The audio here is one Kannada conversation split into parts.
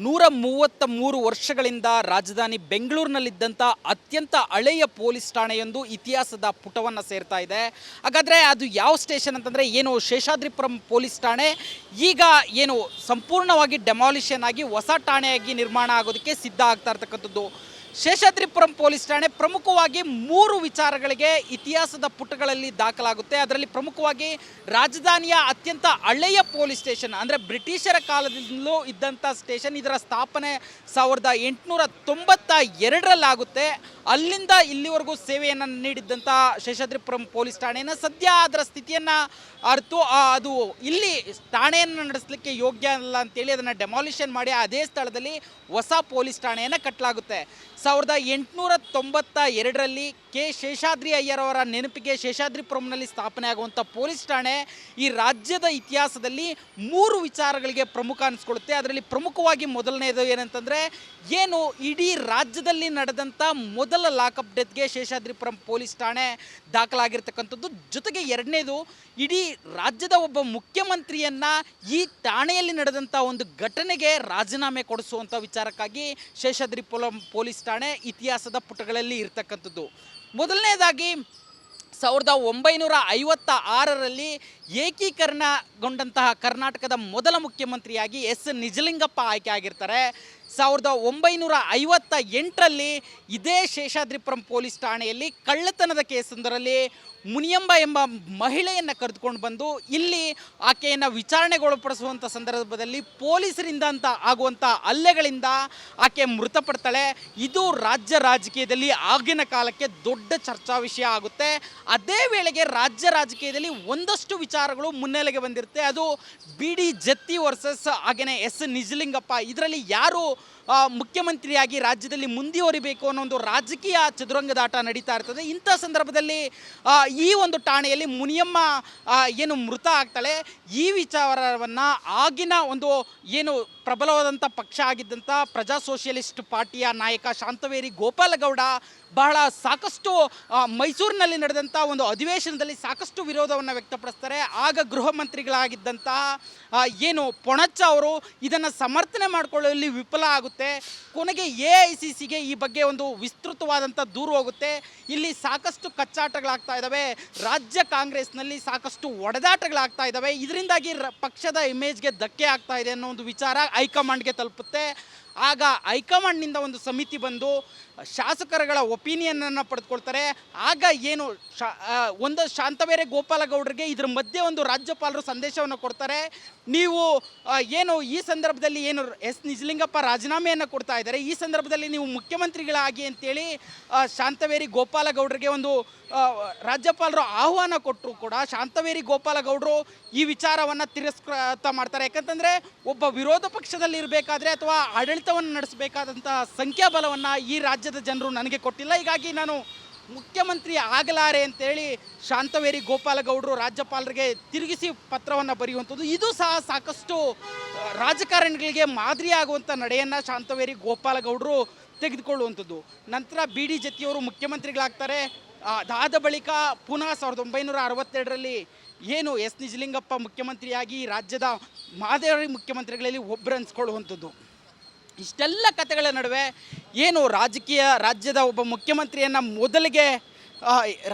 133 ವರ್ಷಗಳಿಂದ ರಾಜಧಾನಿ ಬೆಂಗಳೂರಿನಲ್ಲಿದ್ದಂಥ ಅತ್ಯಂತ ಹಳೆಯ ಪೊಲೀಸ್ ಠಾಣೆಯೊಂದು ಇತಿಹಾಸದ ಪುಟವನ್ನು ಸೇರ್ತಾ ಇದೆ. ಹಾಗಾದರೆ ಅದು ಯಾವ ಸ್ಟೇಷನ್ ಅಂತಂದರೆ ಏನು ಶೇಷಾದ್ರಿಪುರಂ ಪೊಲೀಸ್ ಠಾಣೆ ಈಗ ಏನು ಸಂಪೂರ್ಣವಾಗಿ ಡೆಮಾಲಿಷನ್ ಆಗಿ ಹೊಸ ಠಾಣೆಯಾಗಿ ನಿರ್ಮಾಣ ಆಗೋದಕ್ಕೆ ಸಿದ್ಧ ಆಗ್ತಾ ಇರ್ತಕ್ಕಂಥದ್ದು. ಶೇಷಾದ್ರಿಪುರಂ ಪೊಲೀಸ್ ಠಾಣೆ ಪ್ರಮುಖವಾಗಿ 3 ವಿಚಾರಗಳಿಗೆ ಇತಿಹಾಸದ ಪುಟಗಳಲ್ಲಿ ದಾಖಲಾಗುತ್ತೆ. ಅದರಲ್ಲಿ ಪ್ರಮುಖವಾಗಿ ರಾಜಧಾನಿಯ ಅತ್ಯಂತ ಹಳೆಯ ಪೊಲೀಸ್ ಸ್ಟೇಷನ್ ಅಂದರೆ ಬ್ರಿಟಿಷರ ಕಾಲದಿಂದಲೂ ಇದ್ದಂಥ ಸ್ಟೇಷನ್. ಇದರ ಸ್ಥಾಪನೆ 1892ರಲ್ಲಾಗುತ್ತೆ. ಅಲ್ಲಿಂದ ಇಲ್ಲಿವರೆಗೂ ಸೇವೆಯನ್ನು ನೀಡಿದ್ದಂಥ ಶೇಷಾದ್ರಿಪುರಂ ಪೊಲೀಸ್ ಠಾಣೆಯನ್ನು ಸದ್ಯ ಅದರ ಸ್ಥಿತಿಯನ್ನು ಅರಿತು ಅದು ಇಲ್ಲಿ ಠಾಣೆಯನ್ನು ನಡೆಸಲಿಕ್ಕೆ ಯೋಗ್ಯ ಅಲ್ಲ ಅಂತೇಳಿ ಅದನ್ನು ಡೆಮಾಲಿಷನ್ ಮಾಡಿ ಅದೇ ಸ್ಥಳದಲ್ಲಿ ಹೊಸ ಪೊಲೀಸ್ ಠಾಣೆಯನ್ನು ಕಟ್ಟಲಾಗುತ್ತೆ. 1892ರಲ್ಲಿ ಕೆ ಶೇಷಾದ್ರಿ ಅಯ್ಯರವರ ನೆನಪಿಗೆ ಶೇಷಾದ್ರಿಪುರಂನಲ್ಲಿ ಸ್ಥಾಪನೆ ಆಗುವಂಥ ಪೊಲೀಸ್ ಠಾಣೆ ಈ ರಾಜ್ಯದ ಇತಿಹಾಸದಲ್ಲಿ 3 ವಿಚಾರಗಳಿಗೆ ಪ್ರಮುಖ ಅನಿಸ್ಕೊಳ್ಳುತ್ತೆ. ಅದರಲ್ಲಿ ಪ್ರಮುಖವಾಗಿ ಮೊದಲನೇದು ಏನಂತಂದರೆ ಏನು ಇಡೀ ರಾಜ್ಯದಲ್ಲಿ ನಡೆದಂಥ ಮೊದಲ ಲಾಕಪ್ ಡೆತ್ಗೆ ಶೇಷಾದ್ರಿಪುರಂ ಪೊಲೀಸ್ ಠಾಣೆ ದಾಖಲಾಗಿರ್ತಕ್ಕಂಥದ್ದು. ಜೊತೆಗೆ ಎರಡನೇದು ಇಡೀ ರಾಜ್ಯದ ಒಬ್ಬ ಮುಖ್ಯಮಂತ್ರಿಯನ್ನು ಈ ಠಾಣೆಯಲ್ಲಿ ನಡೆದಂಥ ಒಂದು ಘಟನೆಗೆ ರಾಜೀನಾಮೆ ಕೊಡಿಸುವಂಥ ವಿಚಾರಕ್ಕಾಗಿ ಶೇಷಾದ್ರಿಪುರಂ ಪೊಲೀಸ್ ಠಾಣೆ ಇತಿಹಾಸದ ಪುಟಗಳಲ್ಲಿ ಇರ್ತಕ್ಕಂಥದ್ದು. ಮೊದಲನೇದಾಗಿ 1956ರಲ್ಲಿ ಏಕೀಕರಣಗೊಂಡಂತಹ ಕರ್ನಾಟಕದ ಮೊದಲ ಮುಖ್ಯಮಂತ್ರಿಯಾಗಿ ಎಸ್ ನಿಜಲಿಂಗಪ್ಪ ಆಯ್ಕೆ ಆಗಿರ್ತಾರೆ. 1958ರಲ್ಲಿ ಇದೇ ಶೇಷಾದ್ರಿಪುರಂ ಪೊಲೀಸ್ ಠಾಣೆಯಲ್ಲಿ ಕಳ್ಳತನದ ಕೇಸೊಂದರಲ್ಲಿ ಮುನಿಯಂಬ ಎಂಬ ಮಹಿಳೆಯನ್ನು ಕರೆದುಕೊಂಡು ಬಂದು ಇಲ್ಲಿ ಆಕೆಯನ್ನು ವಿಚಾರಣೆಗೊಳಪಡಿಸುವಂಥ ಸಂದರ್ಭದಲ್ಲಿ ಪೊಲೀಸರಿಂದ ಆಗುವಂಥ ಹಲ್ಲೆಗಳಿಂದ ಆಕೆ ಮೃತಪಡ್ತಾಳೆ. ಇದು ರಾಜ್ಯ ರಾಜಕೀಯದಲ್ಲಿ ಆಗಿನ ಕಾಲಕ್ಕೆ ದೊಡ್ಡ ಚರ್ಚಾ ವಿಷಯ ಆಗುತ್ತೆ. ಅದೇ ವೇಳೆಗೆ ರಾಜ್ಯ ರಾಜಕೀಯದಲ್ಲಿ ಒಂದಷ್ಟು ವಿಚಾರಗಳು ಮುನ್ನೆಲೆಗೆ ಬಂದಿರುತ್ತೆ. ಅದು ಬಿ ಡಿ ಜತ್ತಿ ವರ್ಸಸ್ ಹಾಗೆಯೇ ಎಸ್ ನಿಜಲಿಂಗಪ್ಪ. ಇದರಲ್ಲಿ ಯಾರು ಮುಖ್ಯಮಂತ್ರಿಯಾಗಿ ರಾಜ್ಯದಲ್ಲಿ ಮುಂದುವರಿಬೇಕು ಅನ್ನೋ ಒಂದು ರಾಜಕೀಯ ಚದುರಂಗದಾಟ ನಡೀತಾ ಇರ್ತದೆ. ಇಂಥ ಸಂದರ್ಭದಲ್ಲಿ ಈ ಒಂದು ಠಾಣೆಯಲ್ಲಿ ಮುನಿಯಮ್ಮ ಏನು ಮೃತ ಆಗ್ತಾಳೆ. ಈ ವಿಚಾರವನ್ನು ಆಗಿನ ಒಂದು ಏನು ಪ್ರಬಲವಾದಂಥ ಪಕ್ಷ ಆಗಿದ್ದಂಥ ಪ್ರಜಾ ಸೋಷಿಯಲಿಸ್ಟ್ ಪಾರ್ಟಿಯ ನಾಯಕ ಶಾಂತವೇರಿ ಗೋಪಾಲಗೌಡ ಬಹಳ ಸಾಕಷ್ಟು ಮೈಸೂರಿನಲ್ಲಿ ನಡೆದಂಥ ಒಂದು ಅಧಿವೇಶನದಲ್ಲಿ ಸಾಕಷ್ಟು ವಿರೋಧವನ್ನು ವ್ಯಕ್ತಪಡಿಸ್ತಾರೆ. ಆಗ ಗೃಹ ಮಂತ್ರಿಗಳಾಗಿದ್ದಂಥ ಏನು ಪೊಣಚ್ಚ ಅವರು ಇದನ್ನು ಸಮರ್ಥನೆ ಮಾಡಿಕೊಳ್ಳುವಲ್ಲಿ ವಿಫಲ ಆಗುತ್ತೆ. ಕೊನೆಗೆ AICCಗೆ ಈ ಬಗ್ಗೆ ಒಂದು ವಿಸ್ತೃತವಾದಂಥ ದೂರು ಹೋಗುತ್ತೆ. ಇಲ್ಲಿ ಸಾಕಷ್ಟು ಕಚ್ಚಾಟಗಳಾಗ್ತಾ ಇದ್ದಾವೆ. ರಾಜ್ಯ ಕಾಂಗ್ರೆಸ್ನಲ್ಲಿ ಸಾಕಷ್ಟು ಒಡೆದಾಟಗಳಾಗ್ತಾ ಇದ್ದಾವೆ. ಇದರಿಂದಾಗಿ ಪಕ್ಷದ ಇಮೇಜ್ಗೆ ಧಕ್ಕೆ ಆಗ್ತಾ ಇದೆ ಅನ್ನೋ ಒಂದು ವಿಚಾರ ಹೈಕಮಾಂಡ್ಗೆ ತಲುಪುತ್ತೆ. ಆಗ ಹೈಕಮಾಂಡ್ನಿಂದ ಒಂದು ಸಮಿತಿ ಬಂದು ಶಾಸಕರುಗಳ ಒಪಿನಿಯನನ್ನು ಪಡೆದುಕೊಳ್ತಾರೆ. ಆಗ ಏನು ಒಂದು ಶಾಂತವೇರಿ ಗೋಪಾಲಗೌಡರಿಗೆ ಇದ್ರ ಮಧ್ಯೆ ಒಂದು ರಾಜ್ಯಪಾಲರು ಸಂದೇಶವನ್ನು ಕೊಡ್ತಾರೆ. ನೀವು ಏನು ಈ ಸಂದರ್ಭದಲ್ಲಿ ಏನು ಎಸ್ ನಿಜಲಿಂಗಪ್ಪ ರಾಜೀನಾಮೆಯನ್ನು ಕೊಡ್ತಾ ಇದ್ದಾರೆ, ಈ ಸಂದರ್ಭದಲ್ಲಿ ನೀವು ಮುಖ್ಯಮಂತ್ರಿಗಳಾಗಿ ಅಂತೇಳಿ ಶಾಂತವೇರಿ ಗೋಪಾಲಗೌಡರಿಗೆ ಒಂದು ರಾಜ್ಯಪಾಲರು ಆಹ್ವಾನ ಕೊಟ್ಟರು ಕೂಡ ಶಾಂತವೇರಿ ಗೋಪಾಲಗೌಡರು ಈ ವಿಚಾರವನ್ನು ತಿರಸ್ಕೃತ ಮಾಡ್ತಾರೆ. ಯಾಕಂತಂದರೆ ಒಬ್ಬ ವಿರೋಧ ಪಕ್ಷದಲ್ಲಿ ಇರಬೇಕಾದ್ರೆ ಅಥವಾ ಆಡಳಿತವನ್ನು ನಡೆಸಬೇಕಾದಂಥ ಸಂಖ್ಯಾಬಲವನ್ನು ಈ ರಾಜ್ಯದ ಜನರು ನನಗೆ ಕೊಟ್ಟಿಲ್ಲ, ಹೀಗಾಗಿ ನಾನು ಮುಖ್ಯಮಂತ್ರಿ ಆಗಲಾರೆ ಅಂತೇಳಿ ಶಾಂತವೇರಿ ಗೋಪಾಲಗೌಡರು ರಾಜ್ಯಪಾಲರಿಗೆ ತಿರುಗಿಸಿ ಪತ್ರವನ್ನು ಬರೆಯುವಂಥದ್ದು. ಇದು ಸಹ ಸಾಕಷ್ಟು ರಾಜಕಾರಣಿಗಳಿಗೆ ಮಾದರಿಯಾಗುವಂಥ ನಡೆಯನ್ನು ಶಾಂತವೇರಿ ಗೋಪಾಲಗೌಡರು ತೆಗೆದುಕೊಳ್ಳುವಂಥದ್ದು. ನಂತರ ಬಿ ಡಿ ಜತ್ತಿಯವರು ಮುಖ್ಯಮಂತ್ರಿಗಳಾಗ್ತಾರೆ. ಅದಾದ ಬಳಿಕ ಪುನಃ 1962ರಲ್ಲಿ ಏನು ಎಸ್ ನಿಜಲಿಂಗಪ್ಪ ಮುಖ್ಯಮಂತ್ರಿಯಾಗಿ ರಾಜ್ಯದ ಮಾದರಿ ಮುಖ್ಯಮಂತ್ರಿಗಳಲ್ಲಿ ಒಬ್ಬರು ಅನಿಸ್ಕೊಳ್ಳುವಂಥದ್ದು. ಇಷ್ಟೆಲ್ಲ ಕಥೆಗಳ ನಡುವೆ ಏನು ರಾಜ್ಯದ ಒಬ್ಬ ಮುಖ್ಯಮಂತ್ರಿಯನ್ನು ಮೊದಲಿಗೆ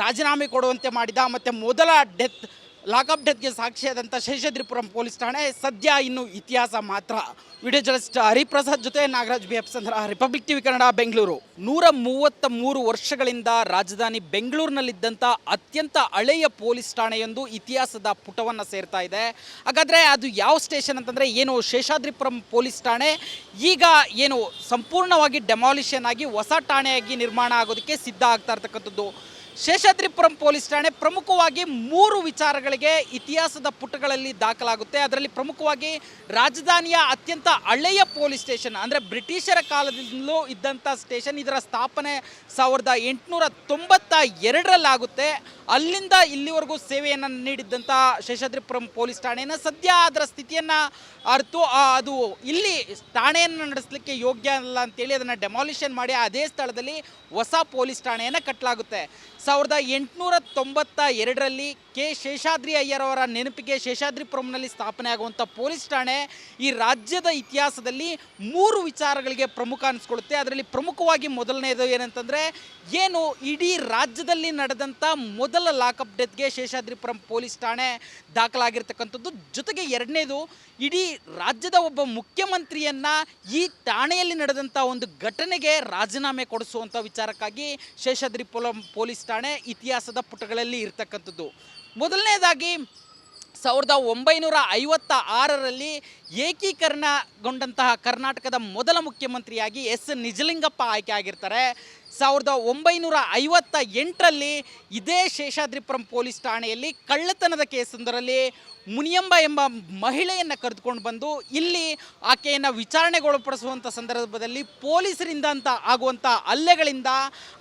ರಾಜೀನಾಮೆ ಕೊಡುವಂತೆ ಮಾಡಿದ ಮತ್ತು ಮೊದಲ ಲಾಕಪ್ ಡೆತ್ಗೆ ಸಾಕ್ಷಿಯಾದಂಥ ಶೇಷಾದ್ರಿಪುರಂ ಪೊಲೀಸ್ ಠಾಣೆ ಸದ್ಯ ಇನ್ನು ಇತಿಹಾಸ ಮಾತ್ರ. ವಿಡಿಯೋ ಜರ್ನಲಿಸ್ಟ್ ಹರಿಪ್ರಸಾದ್ ಜೊತೆ ನಾಗರಾಜ್ BF ಚಂದ್ರ, ರಿಪಬ್ಲಿಕ್ TV ಕನ್ನಡ, ಬೆಂಗಳೂರು. 133 ವರ್ಷಗಳಿಂದ ರಾಜಧಾನಿ ಬೆಂಗಳೂರಿನಲ್ಲಿದ್ದಂಥ ಅತ್ಯಂತ ಹಳೆಯ ಪೊಲೀಸ್ ಠಾಣೆಯೊಂದು ಇತಿಹಾಸದ ಪುಟವನ್ನು ಸೇರ್ತಾ ಇದೆ. ಹಾಗಾದರೆ ಅದು ಯಾವ ಸ್ಟೇಷನ್ ಅಂತಂದರೆ ಏನು ಶೇಷಾದ್ರಿಪುರಂ ಪೊಲೀಸ್ ಠಾಣೆ ಈಗ ಏನು ಸಂಪೂರ್ಣವಾಗಿ ಡೆಮಾಲಿಷನ್ ಆಗಿ ಹೊಸ ಠಾಣೆಯಾಗಿ ನಿರ್ಮಾಣ ಆಗೋದಕ್ಕೆ ಸಿದ್ಧ ಆಗ್ತಾ ಇರ್ತಕ್ಕಂಥದ್ದು. ಶೇಷಾದ್ರಿಪುರಂ ಪೊಲೀಸ್ ಠಾಣೆ ಪ್ರಮುಖವಾಗಿ 3 ವಿಚಾರಗಳಿಗೆ ಇತಿಹಾಸದ ಪುಟಗಳಲ್ಲಿ ದಾಖಲಾಗುತ್ತೆ. ಅದರಲ್ಲಿ ಪ್ರಮುಖವಾಗಿ ರಾಜಧಾನಿಯ ಅತ್ಯಂತ ಹಳೆಯ ಪೊಲೀಸ್ ಸ್ಟೇಷನ್ ಅಂದರೆ ಬ್ರಿಟಿಷರ ಕಾಲದಿಂದಲೂ ಇದ್ದಂಥ ಸ್ಟೇಷನ್. ಇದರ ಸ್ಥಾಪನೆ 1892ರಲ್ಲಾಗುತ್ತೆ. ಅಲ್ಲಿಂದ ಇಲ್ಲಿವರೆಗೂ ಸೇವೆಯನ್ನು ನೀಡಿದ್ದಂಥ ಶೇಷಾದ್ರಿಪುರಂ ಪೊಲೀಸ್ ಠಾಣೆಯನ್ನು ಸದ್ಯ ಅದರ ಸ್ಥಿತಿಯನ್ನು ಅರಿತು ಅದು ಇಲ್ಲಿ ಠಾಣೆಯನ್ನು ನಡೆಸಲಿಕ್ಕೆ ಯೋಗ್ಯ ಅಲ್ಲ ಅಂತೇಳಿ ಅದನ್ನು ಡೆಮಾಲಿಷನ್ ಮಾಡಿ ಅದೇ ಸ್ಥಳದಲ್ಲಿ ಹೊಸ ಪೊಲೀಸ್ ಠಾಣೆಯನ್ನು ಕಟ್ಟಲಾಗುತ್ತೆ. 1892ರಲ್ಲಿ ಕೆ ಶೇಷಾದ್ರಿ ಅಯ್ಯರ್ ಅವರ ನೆನಪಿಗೆ ಶೇಷಾದ್ರಿಪುರಂನಲ್ಲಿ ಸ್ಥಾಪನೆ ಆಗುವಂಥ ಪೊಲೀಸ್ ಠಾಣೆ ಈ ರಾಜ್ಯದ ಇತಿಹಾಸದಲ್ಲಿ 3 ವಿಚಾರಗಳಿಗೆ ಪ್ರಮುಖ ಅನಿಸ್ಕೊಳ್ಳುತ್ತೆ. ಅದರಲ್ಲಿ ಪ್ರಮುಖವಾಗಿ ಮೊದಲನೇದು ಏನಂತಂದರೆ ಏನು ಇಡೀ ರಾಜ್ಯದಲ್ಲಿ ನಡೆದಂಥ ಮೊದಲ ಲಾಕಪ್ ಡೆತ್ಗೆ ಶೇಷಾದ್ರಿಪುರಂ ಪೊಲೀಸ್ ಠಾಣೆ ದಾಖಲಾಗಿರ್ತಕ್ಕಂಥದ್ದು. ಜೊತೆಗೆ ಎರಡನೇದು ಇಡೀ ರಾಜ್ಯದ ಒಬ್ಬ ಮುಖ್ಯಮಂತ್ರಿಯನ್ನು ಈ ಠಾಣೆಯಲ್ಲಿ ನಡೆದಂಥ ಒಂದು ಘಟನೆಗೆ ರಾಜೀನಾಮೆ ಕೊಡಿಸುವಂಥ ವಿಚಾರಕ್ಕಾಗಿ ಶೇಷಾದ್ರಿಪುರಂ ಪೊಲೀಸ್ ಠಾಣೆ ಇತಿಹಾಸದ ಪುಟಗಳಲ್ಲಿ ಇರ್ತಕ್ಕಂಥದ್ದು. ಮೊದಲನೇದಾಗಿ 1956ರಲ್ಲಿ ಏಕೀಕರಣಗೊಂಡಂತಹ ಕರ್ನಾಟಕದ ಮೊದಲ ಮುಖ್ಯಮಂತ್ರಿಯಾಗಿ ಎಸ್ ನಿಜಲಿಂಗಪ್ಪ ಆಯ್ಕೆ ಆಗಿರ್ತಾರೆ. 1958ರಲ್ಲಿ ಇದೇ ಶೇಷಾದ್ರಿಪುರಂ ಪೊಲೀಸ್ ಠಾಣೆಯಲ್ಲಿ ಕಳ್ಳತನದ ಕೇಸೊಂದರಲ್ಲಿ ಮುನಿಯಂಬ ಎಂಬ ಮಹಿಳೆಯನ್ನು ಕರೆದುಕೊಂಡು ಬಂದು ಇಲ್ಲಿ ಆಕೆಯನ್ನು ವಿಚಾರಣೆಗೊಳಪಡಿಸುವಂಥ ಸಂದರ್ಭದಲ್ಲಿ ಪೊಲೀಸರಿಂದ ಆಗುವಂಥ ಹಲ್ಲೆಗಳಿಂದ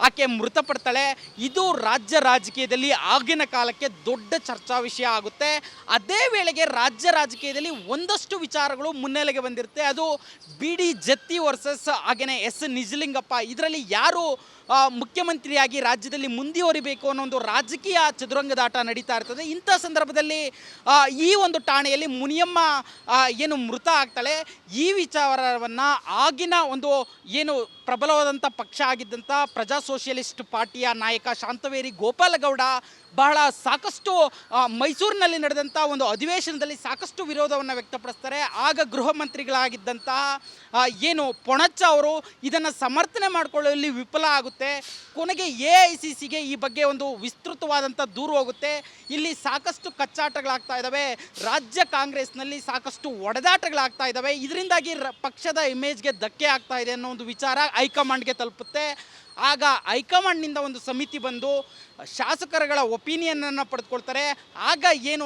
ಆಕೆ ಮೃತಪಡ್ತಾಳೆ. ಇದು ರಾಜ್ಯ ರಾಜಕೀಯದಲ್ಲಿ ಆಗಿನ ಕಾಲಕ್ಕೆ ದೊಡ್ಡ ಚರ್ಚಾ ವಿಷಯ ಆಗುತ್ತೆ. ಅದೇ ವೇಳೆಗೆ ರಾಜ್ಯ ರಾಜಕೀಯದಲ್ಲಿ ಒಂದಷ್ಟು ವಿಚಾರಗಳು ಮುನ್ನೆಲೆಗೆ ಬಂದಿರುತ್ತೆ. ಅದು ಬಿ ಡಿ ಜತ್ತಿ ವರ್ಸಸ್ ಹಾಗೆಯೇ ಎಸ್ ನಿಜಲಿಂಗಪ್ಪ. ಇದರಲ್ಲಿ ಯಾರು ಮುಖ್ಯಮಂತ್ರಿಯಾಗಿ ರಾಜ್ಯದಲ್ಲಿ ಮುಂದುವರಿಬೇಕು ಅನ್ನೋ ಒಂದು ರಾಜಕೀಯ ಚದುರಂಗದಾಟ ನಡೀತಾ ಇರ್ತದೆ. ಇಂಥ ಸಂದರ್ಭದಲ್ಲಿ ಈ ಒಂದು ಠಾಣೆಯಲ್ಲಿ ಮುನಿಯಮ್ಮ ಏನು ಮೃತ ಆಗ್ತಾಳೆ, ಈ ವಿಚಾರವನ್ನು ಆಗಿನ ಒಂದು ಏನು ಪ್ರಬಲವಾದಂಥ ಪಕ್ಷ ಆಗಿದ್ದಂಥ ಪ್ರಜಾ ಸೋಷಿಯಲಿಸ್ಟ್ ಪಾರ್ಟಿಯ ನಾಯಕ ಶಾಂತವೇರಿ ಗೋಪಾಲಗೌಡ ಬಹಳ ಸಾಕಷ್ಟು ಮೈಸೂರಿನಲ್ಲಿ ನಡೆದಂಥ ಒಂದು ಅಧಿವೇಶನದಲ್ಲಿ ಸಾಕಷ್ಟು ವಿರೋಧವನ್ನು ವ್ಯಕ್ತಪಡಿಸ್ತಾರೆ. ಆಗ ಗೃಹ ಮಂತ್ರಿಗಳಾಗಿದ್ದಂತಹ ಏನು ಪೊಣಚ್ಚ ಅವರು ಇದನ್ನು ಸಮರ್ಥನೆ ಮಾಡಿಕೊಳ್ಳುವಲ್ಲಿ ವಿಫಲ ಆಗುತ್ತೆ. ಕೊನೆಗೆ AICCಗೆ ಈ ಬಗ್ಗೆ ಒಂದು ವಿಸ್ತೃತವಾದಂಥ ದೂರು ಹೋಗುತ್ತೆ. ಇಲ್ಲಿ ಸಾಕಷ್ಟು ಕಚ್ಚಾಟಗಳಾಗ್ತಾ ಇದ್ದಾವೆ, ರಾಜ್ಯ ಕಾಂಗ್ರೆಸ್ನಲ್ಲಿ ಸಾಕಷ್ಟು ಒಡೆದಾಟಗಳಾಗ್ತಾ ಇದ್ದಾವೆ, ಇದರಿಂದಾಗಿ ಪಕ್ಷದ ಇಮೇಜ್ಗೆ ಧಕ್ಕೆ ಆಗ್ತಾ ಇದೆ ಅನ್ನೋ ಒಂದು ವಿಚಾರ ಹೈಕಮಾಂಡ್ಗೆ ತಲುಪುತ್ತೆ. ಆಗ ಹೈಕಮಾಂಡ್ನಿಂದ ಒಂದು ಸಮಿತಿ ಬಂದು ಶಾಸಕರುಗಳ ಒಪಿನಿಯನನ್ನು ಪಡೆದುಕೊಳ್ತಾರೆ. ಆಗ ಏನು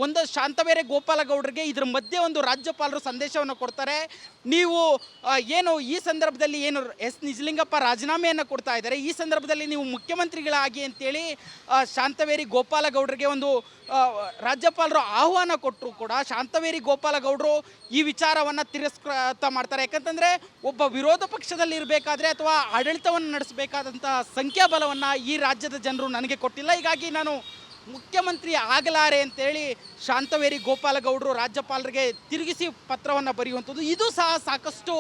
ಒಂದು ಶಾಂತವೇರಿ ಗೋಪಾಲಗೌಡರಿಗೆ ಇದ್ರ ಮಧ್ಯೆ ಒಂದು ರಾಜ್ಯಪಾಲರು ಸಂದೇಶವನ್ನು ಕೊಡ್ತಾರೆ. ನೀವು ಏನು ಈ ಸಂದರ್ಭದಲ್ಲಿ ಏನು ಎಸ್ ನಿಜಲಿಂಗಪ್ಪ ರಾಜೀನಾಮೆಯನ್ನು ಕೊಡ್ತಾ ಇದ್ದಾರೆ, ಈ ಸಂದರ್ಭದಲ್ಲಿ ನೀವು ಮುಖ್ಯಮಂತ್ರಿಗಳಾಗಿ ಅಂತೇಳಿ ಶಾಂತವೇರಿ ಗೋಪಾಲಗೌಡರಿಗೆ ಒಂದು ರಾಜ್ಯಪಾಲರು ಆಹ್ವಾನ ಕೊಟ್ಟರು ಕೂಡ ಶಾಂತವೇರಿ ಗೋಪಾಲಗೌಡರು ಈ ವಿಚಾರವನ್ನು ತಿರಸ್ಕೃತ ಮಾಡ್ತಾರೆ. ಯಾಕಂತಂದರೆ ಒಬ್ಬ ವಿರೋಧ ಪಕ್ಷದಲ್ಲಿ ಇರಬೇಕಾದ್ರೆ ಅಥವಾ ಆಡಳಿತವನ್ನು ನಡೆಸಬೇಕಾದಂಥ ಸಂಖ್ಯಾಬಲವನ್ನು ಈ ರಾಜ್ಯದ ಜನರು ನನಗೆ ಕೊಟ್ಟಿಲ್ಲ, ಹೀಗಾಗಿ ನಾನು ಮುಖ್ಯಮಂತ್ರಿ ಆಗಲಾರೆ ಅಂತೇಳಿ ಶಾಂತವೇರಿ ಗೋಪಾಲಗೌಡರು ರಾಜ್ಯಪಾಲರಿಗೆ ತಿರುಗಿಸಿ ಪತ್ರವನ್ನು ಬರೆಯುವಂಥದ್ದು. ಇದು ಸಹ ಸಾಕಷ್ಟು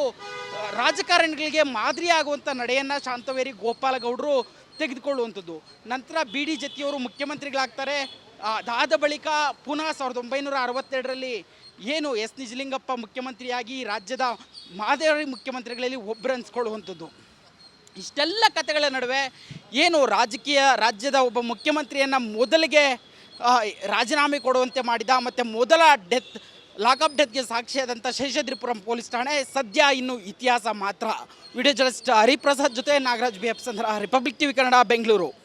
ರಾಜಕಾರಣಿಗಳಿಗೆ ಮಾದರಿಯಾಗುವಂಥ ನಡೆಯನ್ನು ಶಾಂತವೇರಿ ಗೋಪಾಲಗೌಡರು ತೆಗೆದುಕೊಳ್ಳುವಂಥದ್ದು. ನಂತರ ಬಿ ಡಿ ಜತ್ತಿಯವರು ಮುಖ್ಯಮಂತ್ರಿಗಳಾಗ್ತಾರೆ. ಅದಾದ ಬಳಿಕ ಪುನಃ 1962ರಲ್ಲಿ ಏನು ಎಸ್ ನಿಜಲಿಂಗಪ್ಪ ಮುಖ್ಯಮಂತ್ರಿಯಾಗಿ ರಾಜ್ಯದ ಮಾದರಿ ಮುಖ್ಯಮಂತ್ರಿಗಳಲ್ಲಿ ಒಬ್ಬರು ಅನ್ಸ್ಕೊಳ್ಳುವಂಥದ್ದು. ಇಷ್ಟೆಲ್ಲ ಕಥೆಗಳ ನಡುವೆ ಏನು ರಾಜ್ಯದ ಒಬ್ಬ ಮುಖ್ಯಮಂತ್ರಿಯನ್ನು ಮೊದಲಿಗೆ ರಾಜೀನಾಮೆ ಕೊಡುವಂತೆ ಮಾಡಿದ ಮತ್ತು ಮೊದಲ ಲಾಕಪ್ ಡೆತ್ಗೆ ಸಾಕ್ಷಿಯಾದಂಥ ಶೇಷಾದ್ರಿಪುರಂ ಪೊಲೀಸ್ ಠಾಣೆ ಸದ್ಯ ಇನ್ನು ಇತಿಹಾಸ ಮಾತ್ರ. ವಿಡಿಯೋ ಜರ್ನಲಿಸ್ಟ್ ಹರಿಪ್ರಸಾದ್ ಜೊತೆ ನಾಗರಾಜ್ BF ಸಂದ್ರ, ರಿಪಬ್ಲಿಕ್ TV ಕನ್ನಡ, ಬೆಂಗಳೂರು.